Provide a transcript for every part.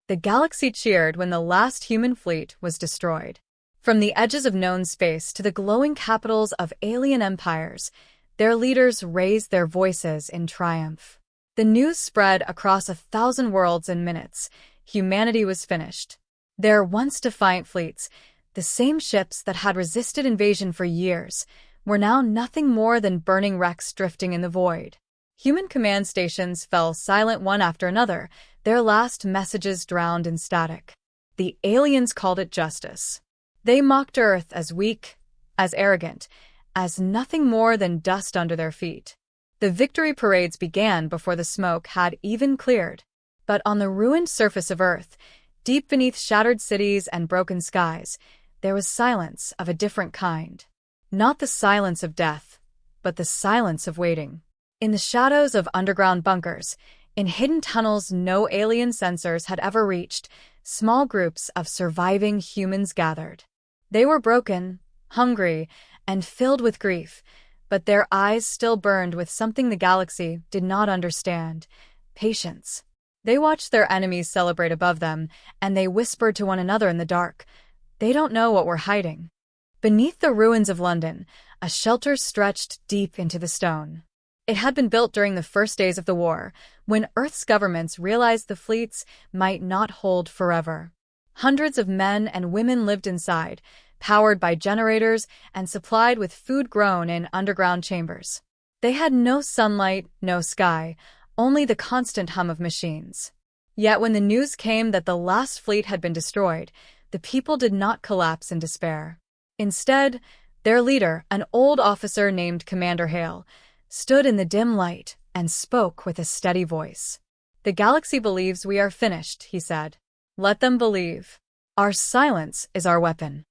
The galaxy cheered when the last human fleet was destroyed. From the edges of known space to the glowing capitals of alien empires, their leaders raised their voices in triumph. The news spread across 1,000 worlds in minutes. Humanity was finished. Their once defiant fleets, the same ships that had resisted invasion for years, were now nothing more than burning wrecks drifting in the void. Human command stations fell silent one after another, their last messages drowned in static. The aliens called it justice. They mocked Earth as weak, as arrogant, as nothing more than dust under their feet. The victory parades began before the smoke had even cleared. But on the ruined surface of Earth, deep beneath shattered cities and broken skies, there was silence of a different kind. Not the silence of death, but the silence of waiting. In the shadows of underground bunkers, in hidden tunnels no alien sensors had ever reached, small groups of surviving humans gathered. They were broken, hungry, and filled with grief, but their eyes still burned with something the galaxy did not understand: patience. They watched their enemies celebrate above them, and they whispered to one another in the dark, "They don't know what we're hiding." Beneath the ruins of London, a shelter stretched deep into the stone. It had been built during the first days of the war, when Earth's governments realized the fleets might not hold forever. Hundreds of men and women lived inside, powered by generators and supplied with food grown in underground chambers. They had no sunlight, no sky, only the constant hum of machines. Yet when the news came that the last fleet had been destroyed, the people did not collapse in despair. Instead, their leader, an old officer named Commander Hale, stood in the dim light and spoke with a steady voice. "The galaxy believes we are finished," he said. "Let them believe. Our silence is our weapon."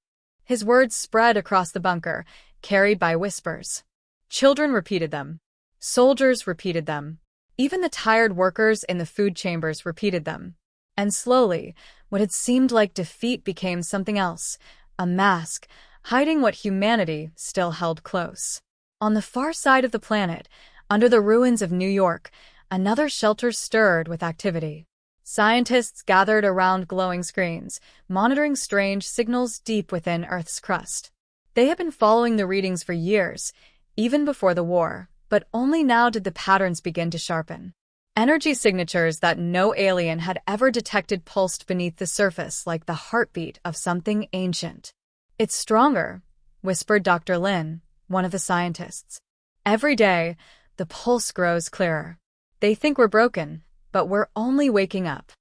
His words spread across the bunker, carried by whispers. Children repeated them. Soldiers repeated them. Even the tired workers in the food chambers repeated them. And slowly, what had seemed like defeat became something else, a mask, hiding what humanity still held close. On the far side of the planet, under the ruins of New York, another shelter stirred with activity. Scientists gathered around glowing screens, monitoring strange signals deep within Earth's crust. They had been following the readings for years, even before the war, but only now did the patterns begin to sharpen. Energy signatures that no alien had ever detected pulsed beneath the surface like the heartbeat of something ancient. "It's stronger," whispered Dr. Lin, one of the scientists. "Every day, the pulse grows clearer. They think we're broken, but we're only waking up."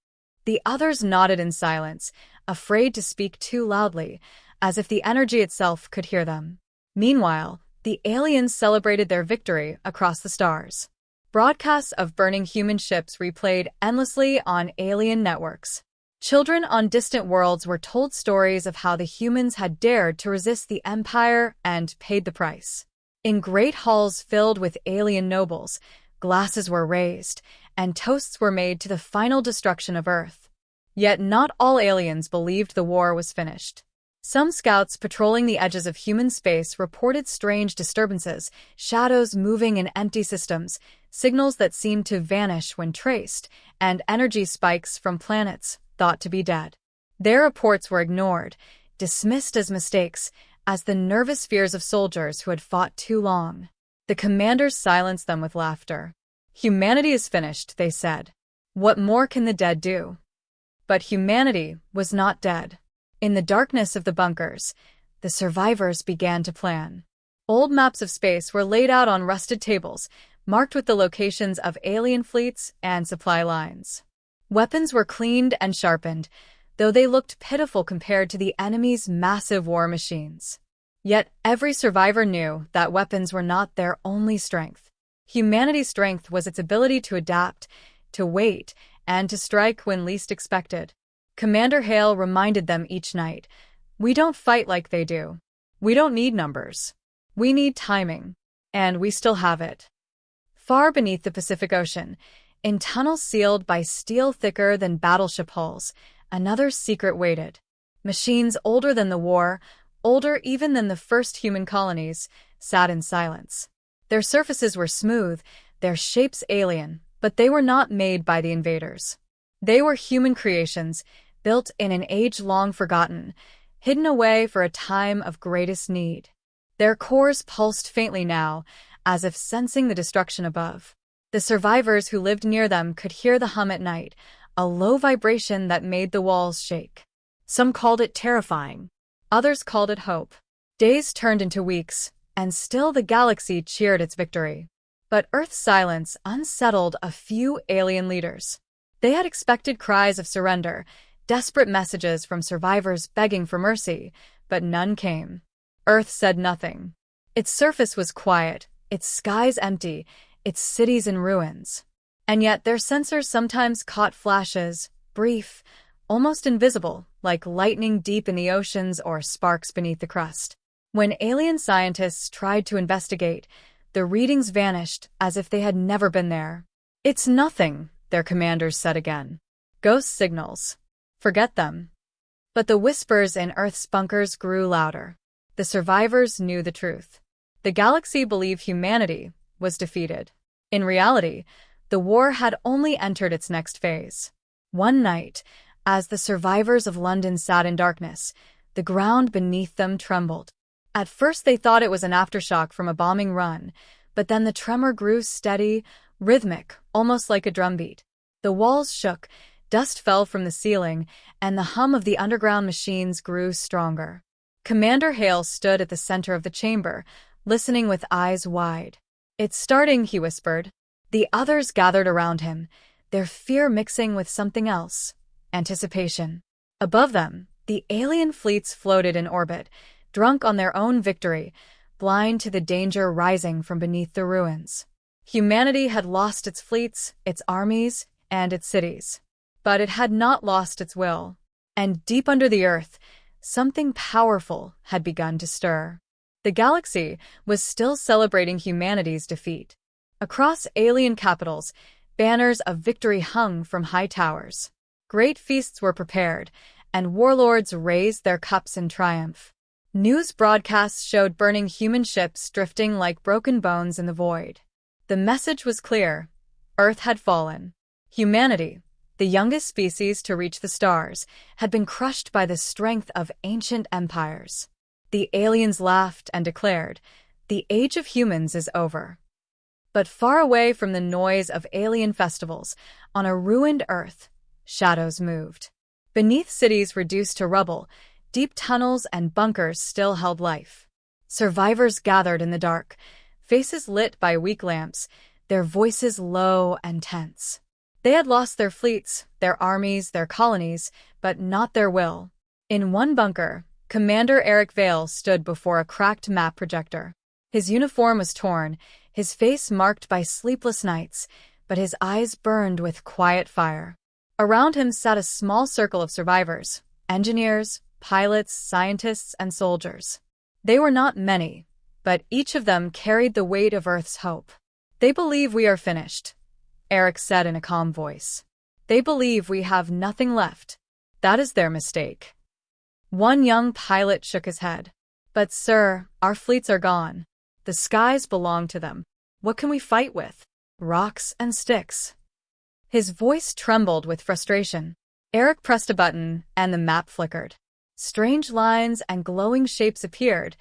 The others nodded in silence, afraid to speak too loudly, as if the energy itself could hear them. Meanwhile, the aliens celebrated their victory across the stars. Broadcasts of burning human ships replayed endlessly on alien networks. Children on distant worlds were told stories of how the humans had dared to resist the Empire and paid the price. In great halls filled with alien nobles, glasses were raised, and toasts were made to the final destruction of Earth. Yet not all aliens believed the war was finished. Some scouts patrolling the edges of human space reported strange disturbances, shadows moving in empty systems, signals that seemed to vanish when traced, and energy spikes from planets thought to be dead. Their reports were ignored, dismissed as mistakes, as the nervous fears of soldiers who had fought too long. The commanders silenced them with laughter. "Humanity is finished," they said. "What more can the dead do?" But humanity was not dead. In the darkness of the bunkers, the survivors began to plan. Old maps of space were laid out on rusted tables, marked with the locations of alien fleets and supply lines. Weapons were cleaned and sharpened, though they looked pitiful compared to the enemy's massive war machines. Yet every survivor knew that weapons were not their only strength. Humanity's strength was its ability to adapt, to wait, and to strike when least expected. Commander Hale reminded them each night, "We don't fight like they do. We don't need numbers. We need timing. And we still have it." Far beneath the Pacific Ocean, in tunnels sealed by steel thicker than battleship hulls, another secret waited. Machines older than the war, older even than the first human colonies, sat in silence. Their surfaces were smooth, their shapes alien, but they were not made by the invaders. They were human creations, built in an age long forgotten, hidden away for a time of greatest need. Their cores pulsed faintly now, as if sensing the destruction above. The survivors who lived near them could hear the hum at night, a low vibration that made the walls shake. Some called it terrifying. Others called it hope. Days turned into weeks, and still the galaxy cheered its victory. But Earth's silence unsettled a few alien leaders. They had expected cries of surrender, desperate messages from survivors begging for mercy, but none came. Earth said nothing. Its surface was quiet, its skies empty, its cities in ruins. And yet their sensors sometimes caught flashes, brief, almost invisible, like lightning deep in the oceans or sparks beneath the crust. When alien scientists tried to investigate, the readings vanished as if they had never been there. "It's nothing," their commanders said again. "Ghost signals. Forget them." But the whispers in Earth's bunkers grew louder. The survivors knew the truth. The galaxy believed humanity was defeated. In reality, the war had only entered its next phase. One night, as the survivors of London sat in darkness, the ground beneath them trembled. At first they thought it was an aftershock from a bombing run, but then the tremor grew steady, rhythmic, almost like a drumbeat. The walls shook, dust fell from the ceiling, and the hum of the underground machines grew stronger. Commander Hale stood at the center of the chamber, listening with eyes wide. "It's starting," he whispered. The others gathered around him, their fear mixing with something else, anticipation. Above them, the alien fleets floated in orbit, drunk on their own victory, blind to the danger rising from beneath the ruins. Humanity had lost its fleets, its armies, and its cities. But it had not lost its will. And deep under the earth, something powerful had begun to stir. The galaxy was still celebrating humanity's defeat. Across alien capitals, banners of victory hung from high towers. Great feasts were prepared, and warlords raised their cups in triumph. News broadcasts showed burning human ships drifting like broken bones in the void. The message was clear. Earth had fallen. Humanity, the youngest species to reach the stars, had been crushed by the strength of ancient empires. The aliens laughed and declared, "The age of humans is over." But far away from the noise of alien festivals, on a ruined Earth, shadows moved. Beneath cities reduced to rubble, deep tunnels and bunkers still held life. Survivors gathered in the dark, faces lit by weak lamps, their voices low and tense. They had lost their fleets, their armies, their colonies, but not their will. In one bunker, Commander Eric Vale stood before a cracked map projector. His uniform was torn, his face marked by sleepless nights, but his eyes burned with quiet fire. Around him sat a small circle of survivors, engineers, pilots, scientists, and soldiers. They were not many, but each of them carried the weight of Earth's hope. "They believe we are finished," Eric said in a calm voice. "They believe we have nothing left. That is their mistake." One young pilot shook his head. "But sir, our fleets are gone. The skies belong to them. What can we fight with? Rocks and sticks." His voice trembled with frustration. Eric pressed a button, and the map flickered. Strange lines and glowing shapes appeared,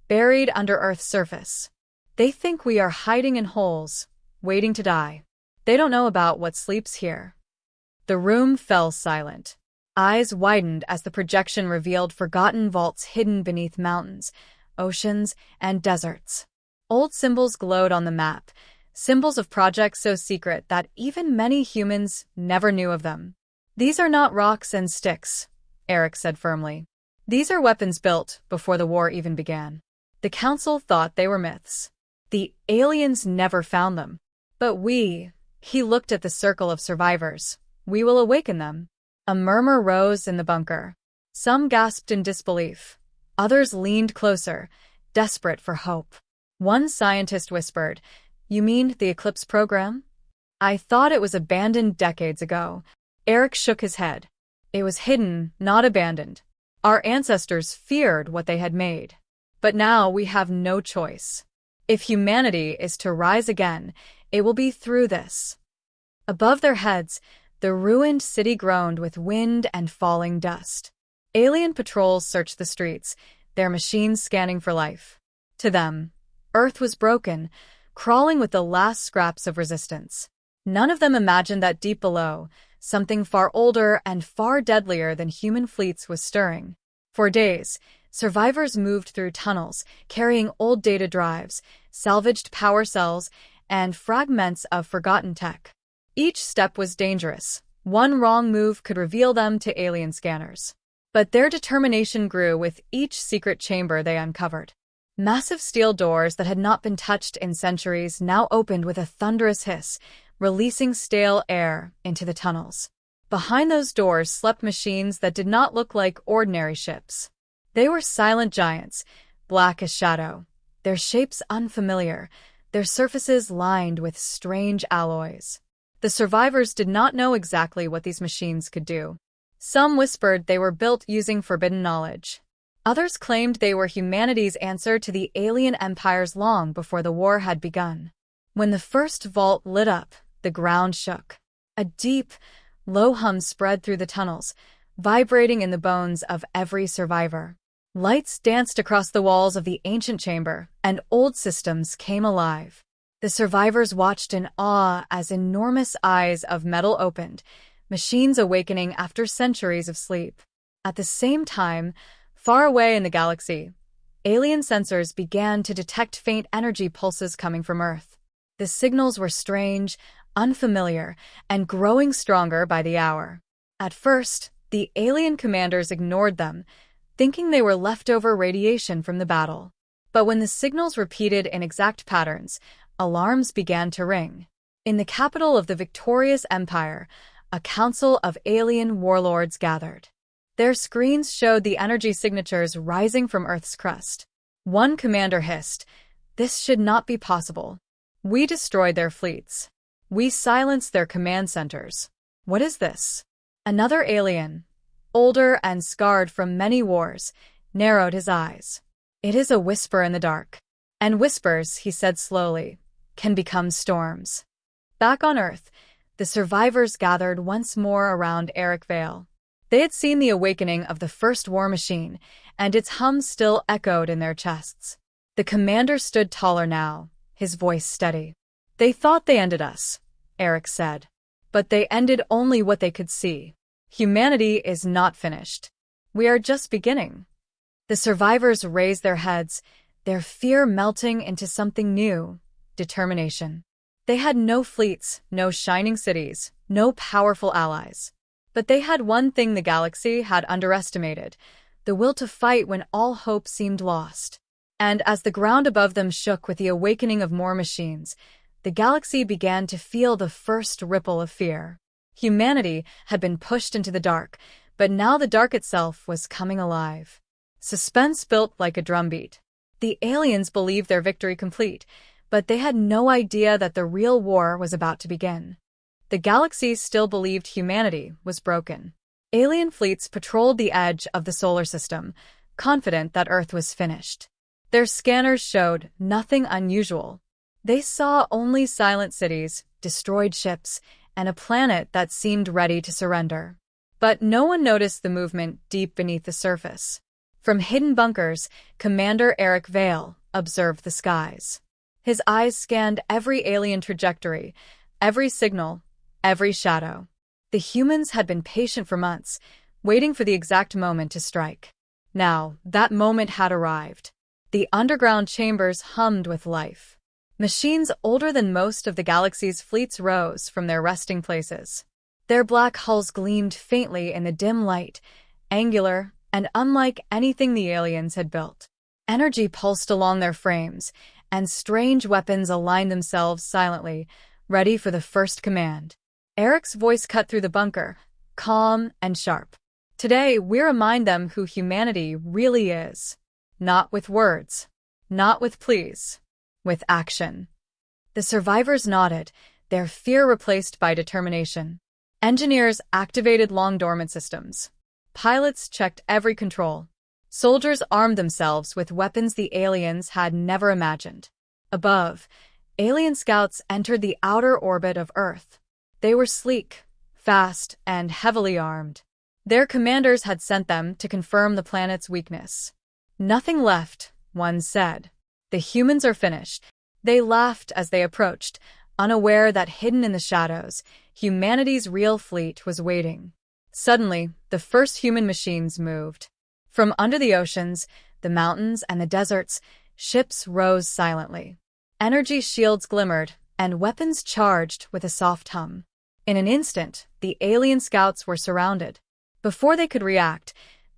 buried under Earth's surface. "They think we are hiding in holes, waiting to die. They don't know about what sleeps here." The room fell silent. Eyes widened as the projection revealed forgotten vaults hidden beneath mountains, oceans, and deserts. Old symbols glowed on the map, symbols of projects so secret that even many humans never knew of them. "These are not rocks and sticks," Eric said firmly. "These are weapons built before the war even began. The Council thought they were myths. The aliens never found them. But he looked at the circle of survivors, "we will awaken them." A murmur rose in the bunker. Some gasped in disbelief. Others leaned closer, desperate for hope. One scientist whispered, "You mean the Eclipse program?" "I thought it was abandoned decades ago." Eric shook his head. "It was hidden, not abandoned. Our ancestors feared what they had made. But now we have no choice. If humanity is to rise again, it will be through this." Above their heads, The ruined city groaned with wind and falling dust. Alien patrols searched the streets, their machines scanning for life. To them, Earth was broken, crawling with the last scraps of resistance. None of them imagined that deep below, something far older and far deadlier than human fleets was stirring. For days, survivors moved through tunnels, carrying old data drives, salvaged power cells, and fragments of forgotten tech. Each step was dangerous. One wrong move could reveal them to alien scanners. But their determination grew with each secret chamber they uncovered. Massive steel doors that had not been touched in centuries now opened with a thunderous hiss, releasing stale air into the tunnels. Behind those doors slept machines that did not look like ordinary ships. They were silent giants, black as shadow, their shapes unfamiliar, their surfaces lined with strange alloys. The survivors did not know exactly what these machines could do. Some whispered they were built using forbidden knowledge. Others claimed they were humanity's answer to the alien empires long before the war had begun. When the first vault lit up, the ground shook. A deep, low hum spread through the tunnels, vibrating in the bones of every survivor. Lights danced across the walls of the ancient chamber, and old systems came alive. The survivors watched in awe as enormous eyes of metal opened, machines awakening after centuries of sleep. At the same time, far away in the galaxy, alien sensors began to detect faint energy pulses coming from Earth. The signals were strange, unfamiliar, and growing stronger by the hour. At first, the alien commanders ignored them, thinking they were leftover radiation from the battle. But when the signals repeated in exact patterns, alarms began to ring. In the capital of the victorious empire, a council of alien warlords gathered. Their screens showed the energy signatures rising from Earth's crust. One commander hissed, "This should not be possible. We destroyed their fleets. We silenced their command centers. What is this?" Another alien, older and scarred from many wars, narrowed his eyes. "It is a whisper in the dark. And whispers," he said slowly, "can become storms." Back on Earth, the survivors gathered once more around Eric Vale. They had seen the awakening of the first war machine, and its hum still echoed in their chests. The commander stood taller now, his voice steady. "They thought they ended us," Eric said. "But they ended only what they could see. Humanity is not finished. We are just beginning." The survivors raised their heads, their fear melting into something new: determination. They had no fleets, no shining cities, no powerful allies. But they had one thing the galaxy had underestimated: the will to fight when all hope seemed lost. And as the ground above them shook with the awakening of more machines, the galaxy began to feel the first ripple of fear. Humanity had been pushed into the dark, but now the dark itself was coming alive. Suspense built like a drumbeat. The aliens believed their victory complete, but they had no idea that the real war was about to begin. The galaxy still believed humanity was broken. Alien fleets patrolled the edge of the solar system, confident that Earth was finished. Their scanners showed nothing unusual. They saw only silent cities, destroyed ships, and a planet that seemed ready to surrender. But no one noticed the movement deep beneath the surface. From hidden bunkers, Commander Eric Vale observed the skies. His eyes scanned every alien trajectory, every signal, every shadow. The humans had been patient for months, waiting for the exact moment to strike. Now, that moment had arrived. The underground chambers hummed with life. Machines older than most of the galaxy's fleets rose from their resting places. Their black hulls gleamed faintly in the dim light, angular and unlike anything the aliens had built. Energy pulsed along their frames, and strange weapons aligned themselves silently, ready for the first command. Eric's voice cut through the bunker, calm and sharp. "Today, we remind them who humanity really is. Not with words, not with pleas, with action." The survivors nodded, their fear replaced by determination. Engineers activated long-dormant systems. Pilots checked every control. Soldiers armed themselves with weapons the aliens had never imagined. Above, alien scouts entered the outer orbit of Earth. They were sleek, fast, and heavily armed. Their commanders had sent them to confirm the planet's weakness. "Nothing left," one said. "The humans are finished." They laughed as they approached, unaware that hidden in the shadows, humanity's real fleet was waiting. Suddenly, the first human machines moved. From under the oceans, the mountains, and the deserts, ships rose silently. Energy shields glimmered, and weapons charged with a soft hum. In an instant, the alien scouts were surrounded. Before they could react,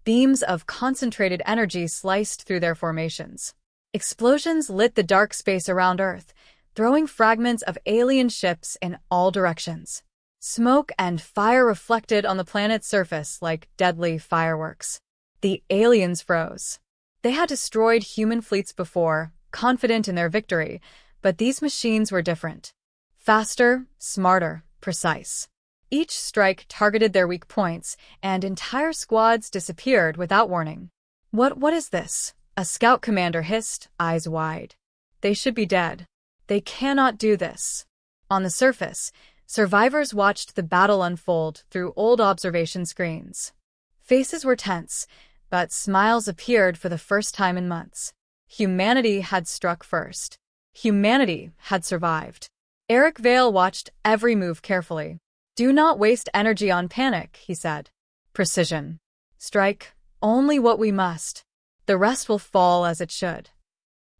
beams of concentrated energy sliced through their formations. Explosions lit the dark space around Earth, throwing fragments of alien ships in all directions. Smoke and fire reflected on the planet's surface like deadly fireworks. The aliens froze. They had destroyed human fleets before, confident in their victory, but these machines were different. Faster, smarter, precise. Each strike targeted their weak points, and entire squads disappeared without warning. What is this?" a scout commander hissed, eyes wide. "They should be dead. They cannot do this." On the surface, survivors watched the battle unfold through old observation screens. Faces were tense, but smiles appeared for the first time in months. Humanity had struck first. Humanity had survived. Eric Vale watched every move carefully. "Do not waste energy on panic," he said. "Precision. Strike only what we must. The rest will fall as it should."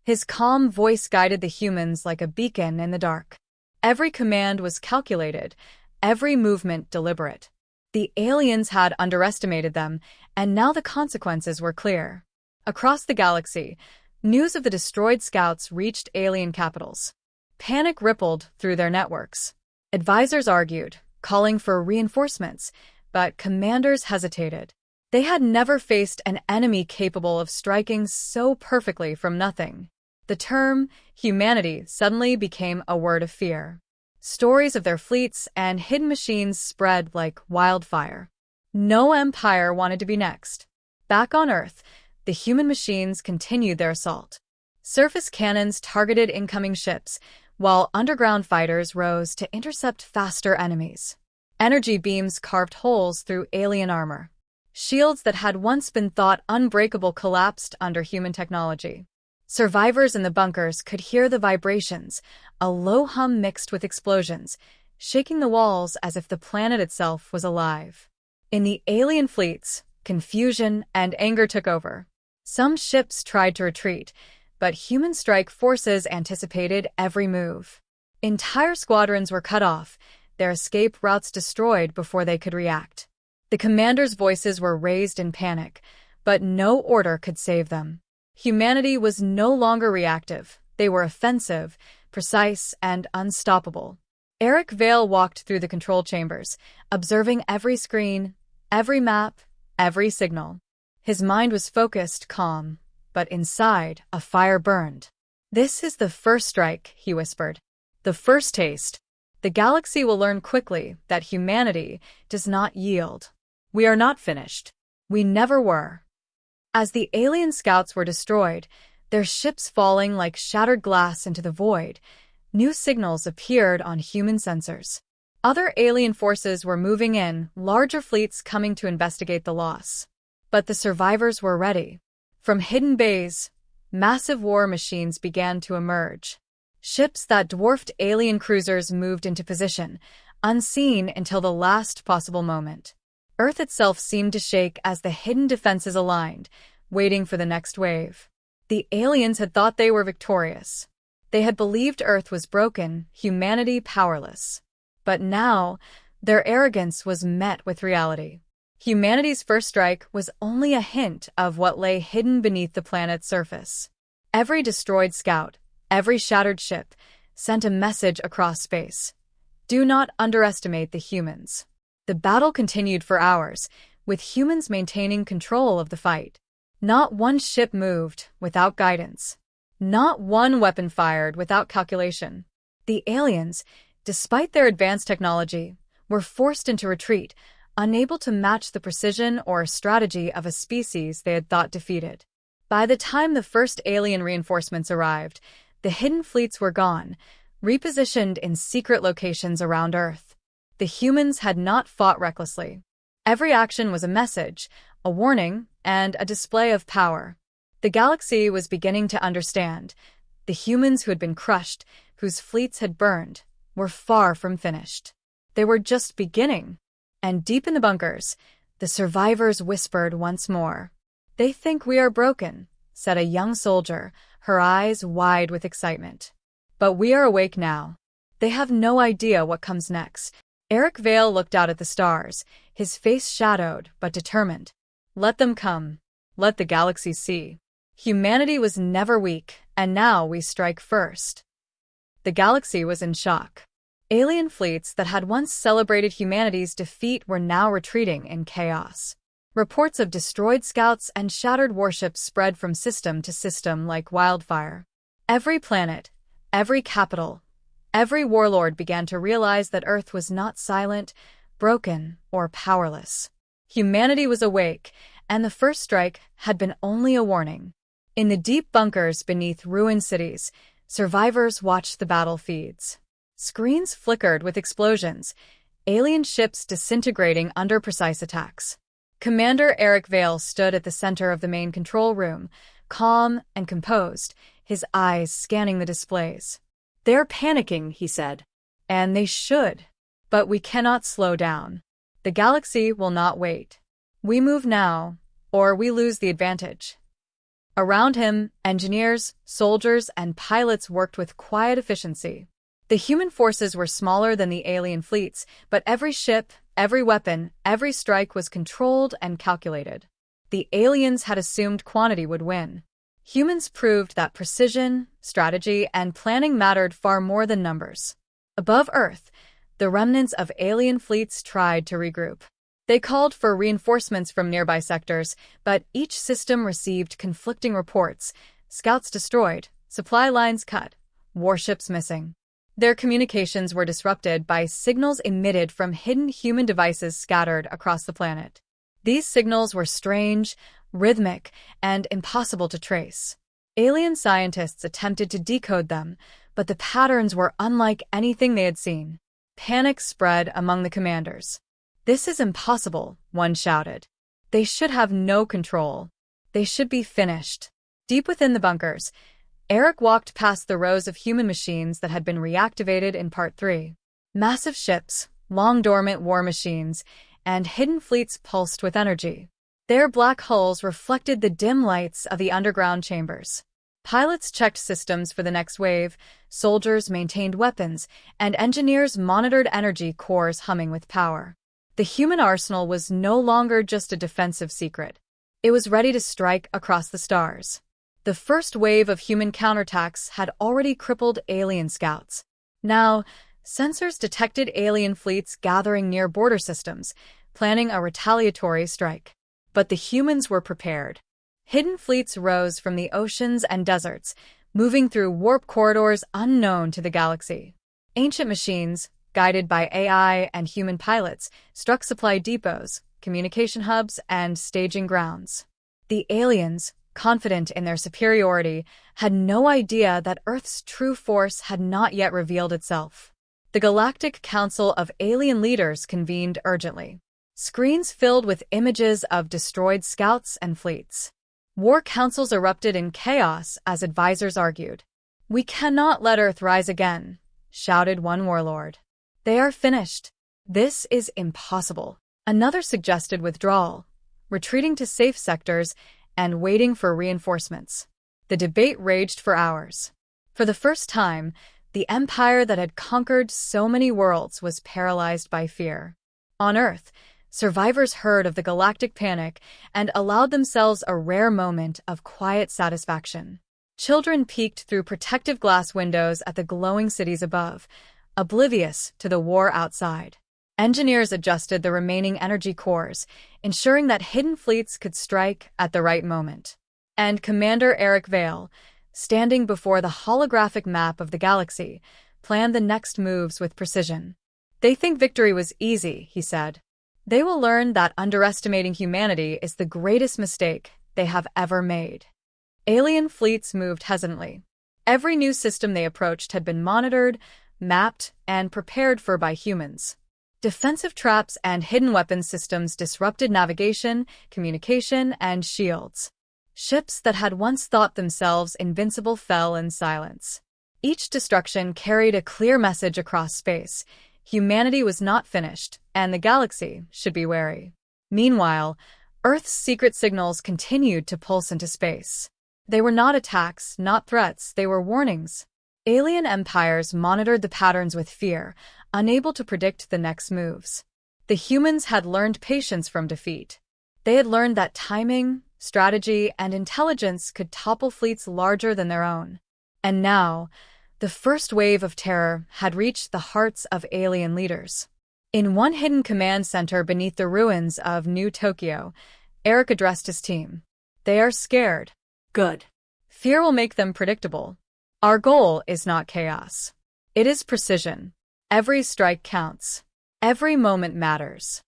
His calm voice guided the humans like a beacon in the dark. Every command was calculated, every movement deliberate. The aliens had underestimated them, and now the consequences were clear. Across the galaxy, news of the destroyed scouts reached alien capitals. Panic rippled through their networks. Advisors argued, calling for reinforcements, but commanders hesitated. They had never faced an enemy capable of striking so perfectly from nothing. The term humanity suddenly became a word of fear. Stories of their fleets and hidden machines spread like wildfire. No empire wanted to be next. Back on Earth, the human machines continued their assault. Surface cannons targeted incoming ships, while underground fighters rose to intercept faster enemies. Energy beams carved holes through alien armor. Shields that had once been thought unbreakable collapsed under human technology. Survivors in the bunkers could hear the vibrations, a low hum mixed with explosions, shaking the walls as if the planet itself was alive. In the alien fleets, confusion and anger took over. Some ships tried to retreat, but human strike forces anticipated every move. Entire squadrons were cut off, their escape routes destroyed before they could react. The commanders' voices were raised in panic, but no order could save them. Humanity was no longer reactive. They were offensive, precise, and unstoppable. Eric Vale walked through the control chambers, observing every screen, every map, every signal. His mind was focused, calm, but inside, a fire burned. "This is the first strike," he whispered. "The first taste. The galaxy will learn quickly that humanity does not yield. We are not finished. We never were." As the alien scouts were destroyed, their ships falling like shattered glass into the void, new signals appeared on human sensors. Other alien forces were moving in, larger fleets coming to investigate the loss. But the survivors were ready. From hidden bays, massive war machines began to emerge. Ships that dwarfed alien cruisers moved into position, unseen until the last possible moment. Earth itself seemed to shake as the hidden defenses aligned, waiting for the next wave. The aliens had thought they were victorious. They had believed Earth was broken, humanity powerless. But now, their arrogance was met with reality. Humanity's first strike was only a hint of what lay hidden beneath the planet's surface. Every destroyed scout, every shattered ship, sent a message across space. Do not underestimate the humans. The battle continued for hours, with humans maintaining control of the fight. Not one ship moved without guidance. Not one weapon fired without calculation. The aliens, despite their advanced technology, were forced into retreat, unable to match the precision or strategy of a species they had thought defeated. By the time the first alien reinforcements arrived, the hidden fleets were gone, repositioned in secret locations around Earth. The humans had not fought recklessly. Every action was a message, a warning, and a display of power. The galaxy was beginning to understand. The humans who had been crushed, whose fleets had burned, were far from finished. They were just beginning. And deep in the bunkers, the survivors whispered once more. "They think we are broken," said a young soldier, her eyes wide with excitement. "But we are awake now. They have no idea what comes next." Eric Vale looked out at the stars, his face shadowed but determined. "Let them come. Let the galaxy see. Humanity was never weak, and now we strike first." The galaxy was in shock. Alien fleets that had once celebrated humanity's defeat were now retreating in chaos. Reports of destroyed scouts and shattered warships spread from system to system like wildfire. Every planet, every capital, every warlord began to realize that Earth was not silent, broken, or powerless. Humanity was awake, and the first strike had been only a warning. In the deep bunkers beneath ruined cities, survivors watched the battlefields. Screens flickered with explosions, alien ships disintegrating under precise attacks. Commander Eric Vale stood at the center of the main control room, calm and composed, his eyes scanning the displays. "They're panicking," he said. "And they should. But we cannot slow down. The galaxy will not wait. We move now, or we lose the advantage." Around him, engineers, soldiers, and pilots worked with quiet efficiency. The human forces were smaller than the alien fleets, but every ship, every weapon, every strike was controlled and calculated. The aliens had assumed quantity would win. Humans proved that precision, strategy, and planning mattered far more than numbers. Above Earth, the remnants of alien fleets tried to regroup. They called for reinforcements from nearby sectors, but each system received conflicting reports: scouts destroyed, supply lines cut, warships missing. Their communications were disrupted by signals emitted from hidden human devices scattered across the planet. These signals were strange, rhythmic, and impossible to trace. Alien scientists attempted to decode them, but the patterns were unlike anything they had seen. Panic spread among the commanders. "This is impossible," one shouted. "They should have no control. They should be finished." Deep within the bunkers, Eric walked past the rows of human machines that had been reactivated in Part 3. Massive ships, long-dormant war machines, and hidden fleets pulsed with energy. Their black hulls reflected the dim lights of the underground chambers. Pilots checked systems for the next wave, soldiers maintained weapons, and engineers monitored energy cores humming with power. The human arsenal was no longer just a defensive secret. It was ready to strike across the stars. The first wave of human counterattacks had already crippled alien scouts. Now, sensors detected alien fleets gathering near border systems, planning a retaliatory strike. But the humans were prepared. Hidden fleets rose from the oceans and deserts, moving through warp corridors unknown to the galaxy. Ancient machines, guided by AI and human pilots, struck supply depots, communication hubs, and staging grounds. The aliens, confident in their superiority, had no idea that Earth's true force had not yet revealed itself. The Galactic Council of Alien Leaders convened urgently. Screens filled with images of destroyed scouts and fleets. War councils erupted in chaos as advisors argued. "We cannot let Earth rise again," shouted one warlord. "They are finished. This is impossible." Another suggested withdrawal, retreating to safe sectors, and waiting for reinforcements. The debate raged for hours. For the first time, the empire that had conquered so many worlds was paralyzed by fear. On Earth, survivors heard of the galactic panic and allowed themselves a rare moment of quiet satisfaction. Children peeked through protective glass windows at the glowing cities above, oblivious to the war outside. Engineers adjusted the remaining energy cores, ensuring that hidden fleets could strike at the right moment. And Commander Eric Vale, standing before the holographic map of the galaxy, planned the next moves with precision. "They think victory was easy," he said. "They will learn that underestimating humanity is the greatest mistake they have ever made." Alien fleets moved hesitantly. Every new system they approached had been monitored, mapped, and prepared for by humans. Defensive traps and hidden weapons systems disrupted navigation, communication, and shields. Ships that had once thought themselves invincible fell in silence. Each destruction carried a clear message across space. Humanity was not finished, and the galaxy should be wary. Meanwhile, Earth's secret signals continued to pulse into space. They were not attacks, not threats, they were warnings. Alien empires monitored the patterns with fear, unable to predict the next moves. The humans had learned patience from defeat. They had learned that timing, strategy, and intelligence could topple fleets larger than their own. And now, the first wave of terror had reached the hearts of alien leaders. In one hidden command center beneath the ruins of New Tokyo, Eric addressed his team. They are scared. Good. Fear will make them predictable. Our goal is not chaos. It is precision. Every strike counts. Every moment matters.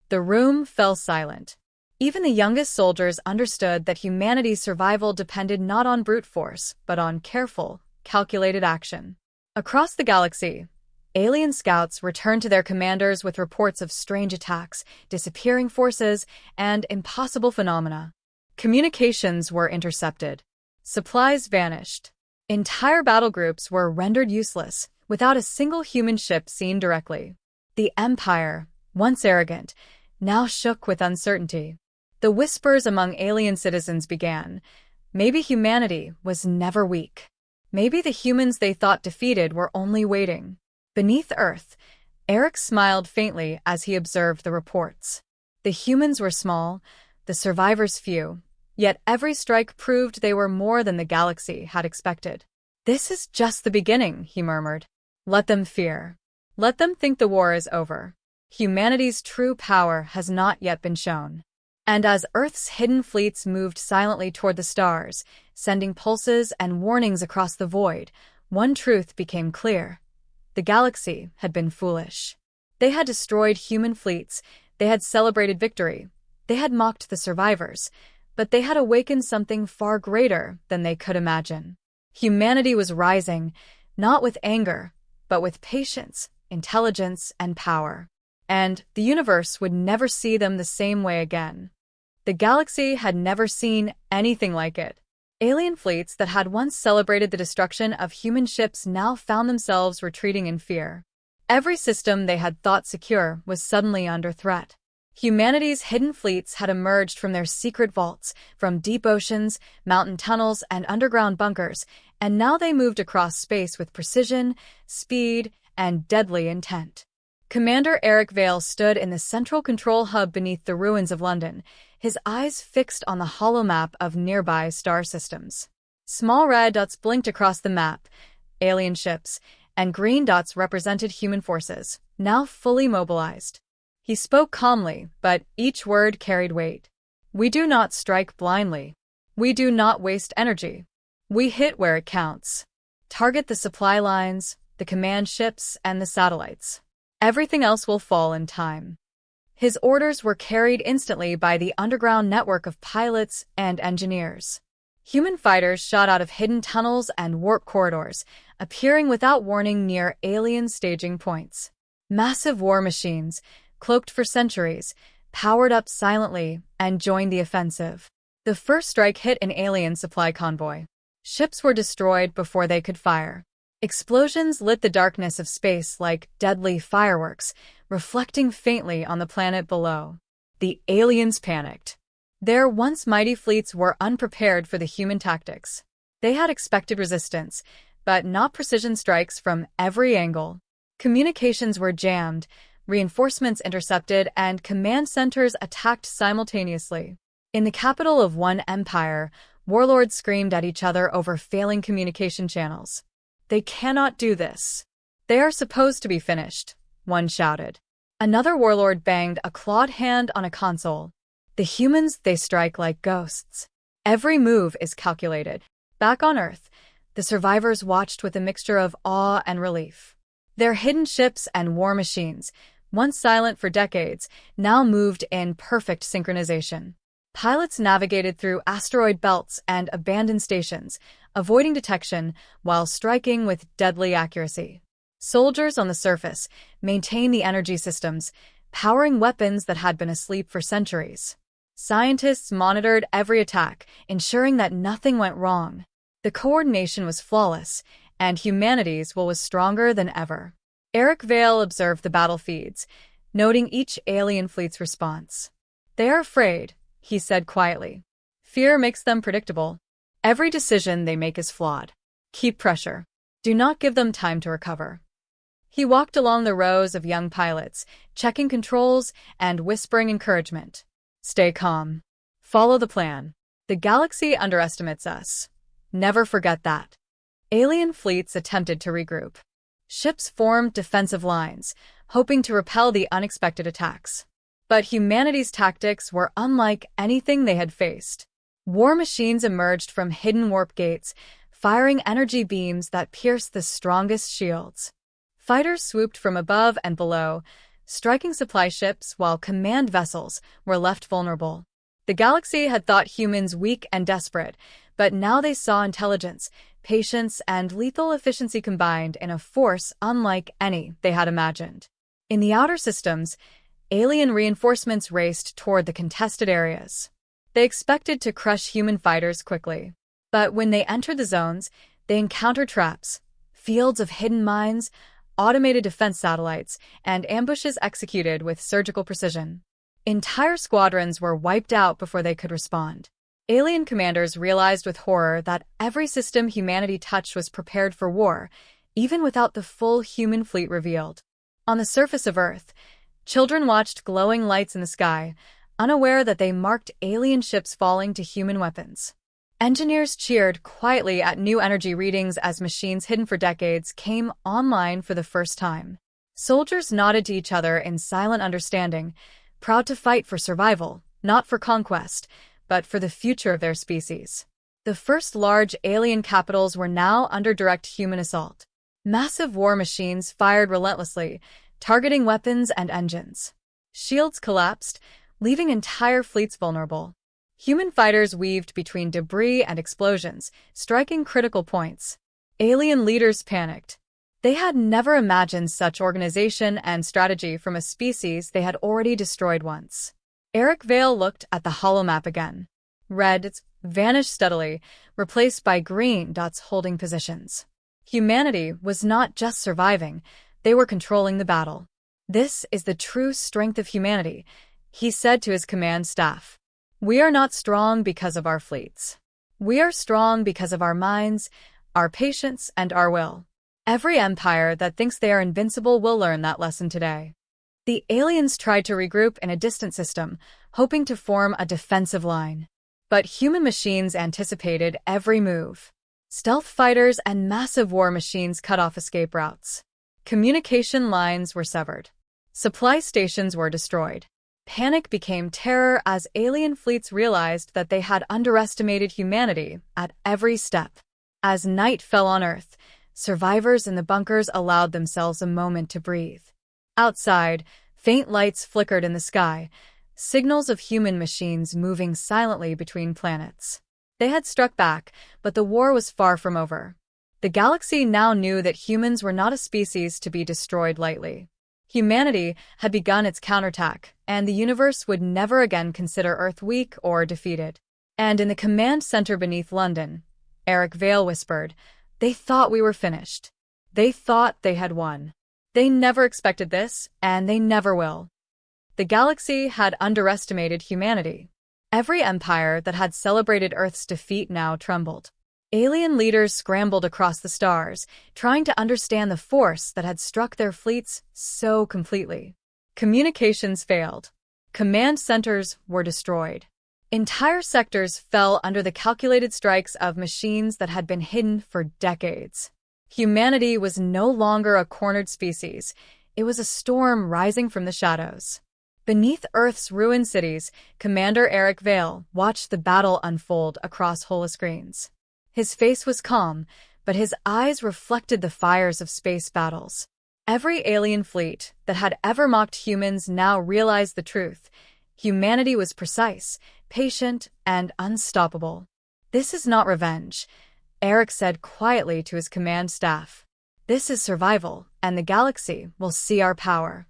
The room fell silent. Even the youngest soldiers understood that humanity's survival depended not on brute force, but on careful, calculated action. Across the galaxy, alien scouts returned to their commanders with reports of strange attacks, disappearing forces, and impossible phenomena. Communications were intercepted. Supplies vanished. Entire battle groups were rendered useless, without a single human ship seen directly. The Empire, once arrogant, now shook with uncertainty. The whispers among alien citizens began. Maybe humanity was never weak. Maybe the humans they thought defeated were only waiting. Beneath Earth, Eric smiled faintly as he observed the reports. The humans were small, the survivors few, yet every strike proved they were more than the galaxy had expected. "This is just the beginning," he murmured. "Let them fear. Let them think the war is over. Humanity's true power has not yet been shown." And as Earth's hidden fleets moved silently toward the stars, sending pulses and warnings across the void, one truth became clear. The galaxy had been foolish. They had destroyed human fleets, they had celebrated victory, they had mocked the survivors, but they had awakened something far greater than they could imagine. Humanity was rising, not with anger, but with patience, intelligence, and power. And the universe would never see them the same way again. The galaxy had never seen anything like it. Alien fleets that had once celebrated the destruction of human ships now found themselves retreating in fear. Every system they had thought secure was suddenly under threat. Humanity's hidden fleets had emerged from their secret vaults, from deep oceans, mountain tunnels, and underground bunkers, and now they moved across space with precision, speed, and deadly intent. Commander Eric Vale stood in the central control hub beneath the ruins of London, his eyes fixed on the hollow map of nearby star systems. Small red dots blinked across the map, alien ships, and green dots represented human forces, now fully mobilized. He spoke calmly, but each word carried weight. "We do not strike blindly. We do not waste energy. We hit where it counts. Target the supply lines, the command ships, and the satellites. Everything else will fall in time." His orders were carried instantly by the underground network of pilots and engineers. Human fighters shot out of hidden tunnels and warp corridors, appearing without warning near alien staging points. Massive war machines, cloaked for centuries, powered up silently and joined the offensive. The first strike hit an alien supply convoy. Ships were destroyed before they could fire. Explosions lit the darkness of space like deadly fireworks, reflecting faintly on the planet below. The aliens panicked. Their once mighty fleets were unprepared for the human tactics. They had expected resistance, but not precision strikes from every angle. Communications were jammed, reinforcements intercepted, and command centers attacked simultaneously. In the capital of one empire, warlords screamed at each other over failing communication channels. "They cannot do this. They are supposed to be finished," one shouted. Another warlord banged a clawed hand on a console. "The humans, they strike like ghosts. Every move is calculated." Back on Earth, the survivors watched with a mixture of awe and relief. Their hidden ships and war machines, once silent for decades, now moved in perfect synchronization. Pilots navigated through asteroid belts and abandoned stations, avoiding detection while striking with deadly accuracy. Soldiers on the surface maintained the energy systems, powering weapons that had been asleep for centuries. Scientists monitored every attack, ensuring that nothing went wrong. The coordination was flawless, and humanity's will was stronger than ever. Eric Vale observed the battle feeds, noting each alien fleet's response. "They are afraid," he said quietly. "Fear makes them predictable. Every decision they make is flawed. Keep pressure. Do not give them time to recover." He walked along the rows of young pilots, checking controls and whispering encouragement. "Stay calm. Follow the plan. The galaxy underestimates us. Never forget that." Alien fleets attempted to regroup. Ships formed defensive lines, hoping to repel the unexpected attacks. But humanity's tactics were unlike anything they had faced. War machines emerged from hidden warp gates, firing energy beams that pierced the strongest shields. Fighters swooped from above and below, striking supply ships while command vessels were left vulnerable. The galaxy had thought humans weak and desperate, but now they saw intelligence, patience, and lethal efficiency combined in a force unlike any they had imagined. In the outer systems, alien reinforcements raced toward the contested areas. They expected to crush human fighters quickly. But when they entered the zones, they encountered traps, fields of hidden mines, automated defense satellites, and ambushes executed with surgical precision. Entire squadrons were wiped out before they could respond. Alien commanders realized with horror that every system humanity touched was prepared for war, even without the full human fleet revealed. On the surface of Earth, children watched glowing lights in the sky, unaware that they marked alien ships falling to human weapons. Engineers cheered quietly at new energy readings as machines hidden for decades came online for the first time. Soldiers nodded to each other in silent understanding, proud to fight for survival, not for conquest, but for the future of their species. The first large alien capitals were now under direct human assault. Massive war machines fired relentlessly, targeting weapons and engines. Shields collapsed, leaving entire fleets vulnerable. Human fighters weaved between debris and explosions, striking critical points. Alien leaders panicked. They had never imagined such organization and strategy from a species they had already destroyed once. Eric Vale looked at the holomap again. Red vanished steadily, replaced by green dots holding positions. Humanity was not just surviving, they were controlling the battle. "This is the true strength of humanity," he said to his command staff. "We are not strong because of our fleets. We are strong because of our minds, our patience, and our will. Every empire that thinks they are invincible will learn that lesson today." The aliens tried to regroup in a distant system, hoping to form a defensive line. But human machines anticipated every move. Stealth fighters and massive war machines cut off escape routes. Communication lines were severed. Supply stations were destroyed. Panic became terror as alien fleets realized that they had underestimated humanity at every step. As night fell on Earth, survivors in the bunkers allowed themselves a moment to breathe. Outside, faint lights flickered in the sky, signals of human machines moving silently between planets. They had struck back, but the war was far from over. The galaxy now knew that humans were not a species to be destroyed lightly. Humanity had begun its counterattack, and the universe would never again consider Earth weak or defeated. And in the command center beneath London, Eric Vale whispered, "They thought we were finished. They thought they had won. They never expected this, and they never will." The galaxy had underestimated humanity. Every empire that had celebrated Earth's defeat now trembled. Alien leaders scrambled across the stars, trying to understand the force that had struck their fleets so completely. Communications failed. Command centers were destroyed. Entire sectors fell under the calculated strikes of machines that had been hidden for decades. Humanity was no longer a cornered species. It was a storm rising from the shadows. Beneath Earth's ruined cities, Commander Eric Vale watched the battle unfold across holoscreens. His face was calm, but his eyes reflected the fires of space battles. Every alien fleet that had ever mocked humans now realized the truth. Humanity was precise, patient, and unstoppable. "This is not revenge," Eric said quietly to his command staff. This is survival, and the galaxy will see our power.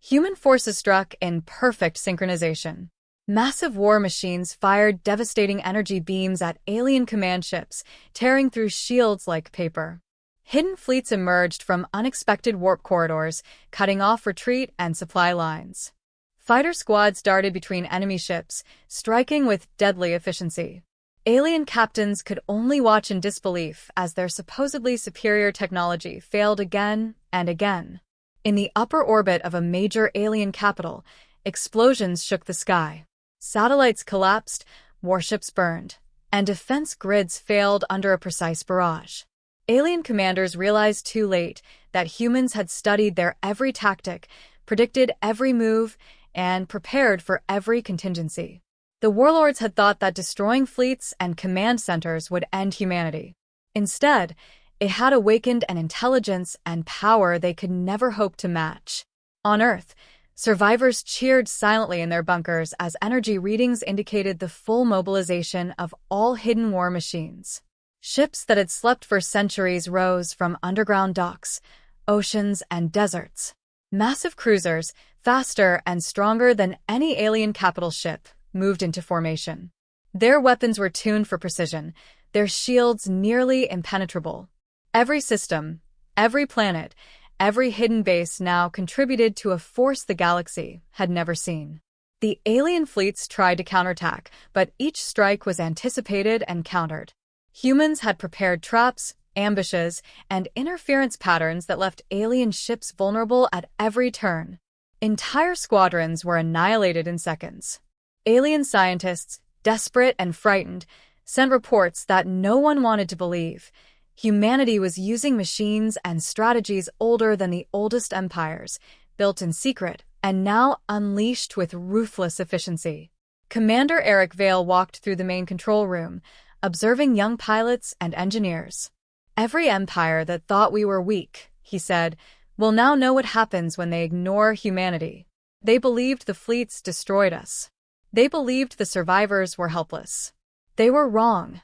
Human forces struck in perfect synchronization. Massive war machines fired devastating energy beams at alien command ships, tearing through shields like paper. Hidden fleets emerged from unexpected warp corridors, cutting off retreat and supply lines. Fighter squads darted between enemy ships, striking with deadly efficiency. Alien captains could only watch in disbelief as their supposedly superior technology failed again and again. In the upper orbit of a major alien capital, explosions shook the sky. Satellites collapsed, warships burned, and defense grids failed under a precise barrage. Alien commanders realized too late that humans had studied their every tactic, predicted every move, and prepared for every contingency. The warlords had thought that destroying fleets and command centers would end humanity. Instead, it had awakened an intelligence and power they could never hope to match. On Earth, survivors cheered silently in their bunkers as energy readings indicated the full mobilization of all hidden war machines. Ships that had slept for centuries rose from underground docks, oceans, and deserts. Massive cruisers, faster and stronger than any alien capital ship, moved into formation. Their weapons were tuned for precision, their shields nearly impenetrable. Every system, every planet, every hidden base now contributed to a force the galaxy had never seen. The alien fleets tried to counterattack, but each strike was anticipated and countered. Humans had prepared traps, ambushes, and interference patterns that left alien ships vulnerable at every turn. Entire squadrons were annihilated in seconds. Alien scientists, desperate and frightened, sent reports that no one wanted to believe. Humanity was using machines and strategies older than the oldest empires, built in secret and now unleashed with ruthless efficiency. Commander Eric Vale walked through the main control room, observing young pilots and engineers. "Every empire that thought we were weak," he said, "will now know what happens when they ignore humanity. They believed the fleets destroyed us. They believed the survivors were helpless. They were wrong."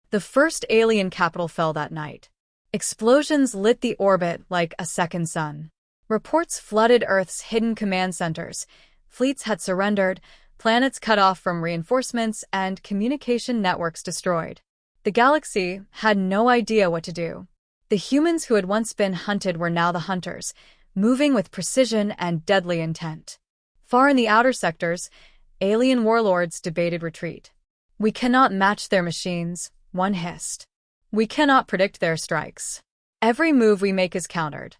The first alien capital fell that night. Explosions lit the orbit like a second sun. Reports flooded Earth's hidden command centers. Fleets had surrendered, planets cut off from reinforcements, and communication networks destroyed. The galaxy had no idea what to do. The humans who had once been hunted were now the hunters, moving with precision and deadly intent. Far in the outer sectors, alien warlords debated retreat. "We cannot match their machines," one hissed. "We cannot predict their strikes. Every move we make is countered."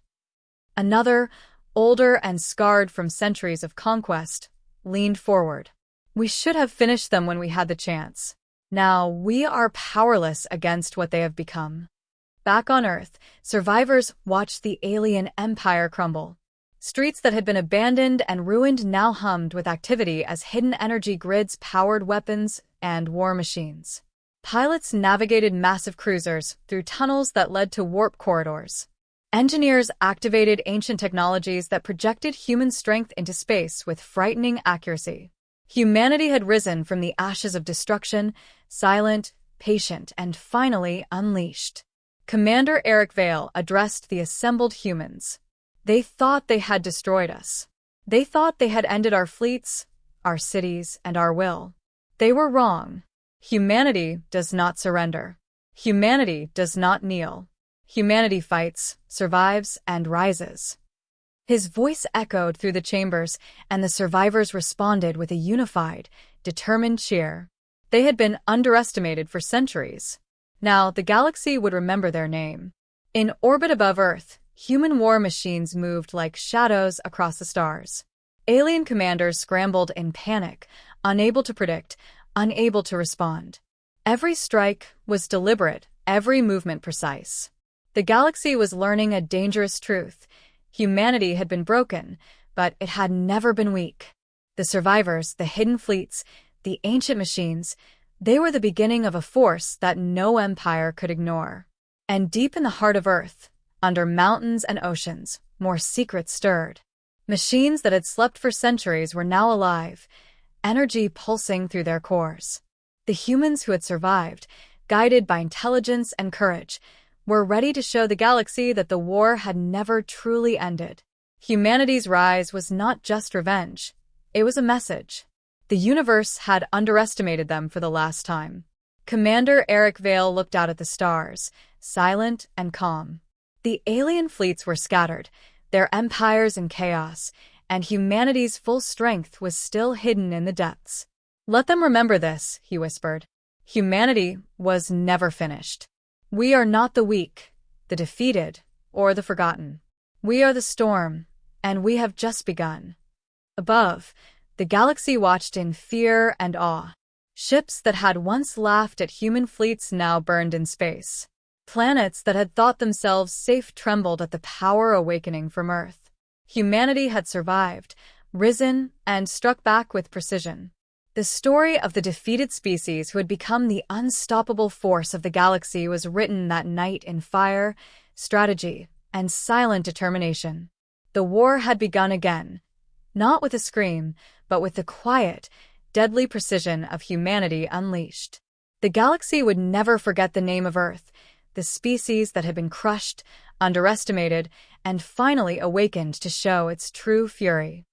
Another, older and scarred from centuries of conquest, leaned forward. "We should have finished them when we had the chance. Now we are powerless against what they have become." Back on Earth, survivors watched the alien empire crumble. Streets that had been abandoned and ruined now hummed with activity as hidden energy grids powered weapons and war machines. Pilots navigated massive cruisers through tunnels that led to warp corridors. Engineers activated ancient technologies that projected human strength into space with frightening accuracy. Humanity had risen from the ashes of destruction, silent, patient, and finally unleashed. Commander Eric Vale addressed the assembled humans. They thought they had destroyed us. They thought they had ended our fleets, our cities, and our will. They were wrong. Humanity does not surrender. Humanity does not kneel. Humanity fights, survives, and rises. His voice echoed through the chambers, and the survivors responded with a unified, determined cheer. They had been underestimated for centuries. Now the galaxy would remember their name. In orbit above Earth, human war machines moved like shadows across the stars. Alien commanders scrambled in panic, unable to predict, unable to respond. Every strike was deliberate, every movement precise. The galaxy was learning a dangerous truth. Humanity had been broken, but it had never been weak. The survivors, the hidden fleets, the ancient machines, they were the beginning of a force that no empire could ignore. And deep in the heart of Earth, under mountains and oceans, more secrets stirred. Machines that had slept for centuries were now alive, energy pulsing through their cores. The humans who had survived, guided by intelligence and courage, were ready to show the galaxy that the war had never truly ended. Humanity's rise was not just revenge. It was a message. The universe had underestimated them for the last time. Commander Eric Vale looked out at the stars, silent and calm. The alien fleets were scattered, their empires in chaos, and humanity's full strength was still hidden in the depths. "Let them remember this," he whispered. "Humanity was never finished. We are not the weak, the defeated, or the forgotten. We are the storm, and we have just begun." Above, the galaxy watched in fear and awe. Ships that had once laughed at human fleets now burned in space. Planets that had thought themselves safe trembled at the power awakening from Earth. Humanity had survived, risen, and struck back with precision. The story of the defeated species who had become the unstoppable force of the galaxy was written that night in fire, strategy, and silent determination. The war had begun again, not with a scream, but with the quiet, deadly precision of humanity unleashed. The galaxy would never forget the name of Earth, the species that had been crushed, underestimated, and finally awakened to show its true fury.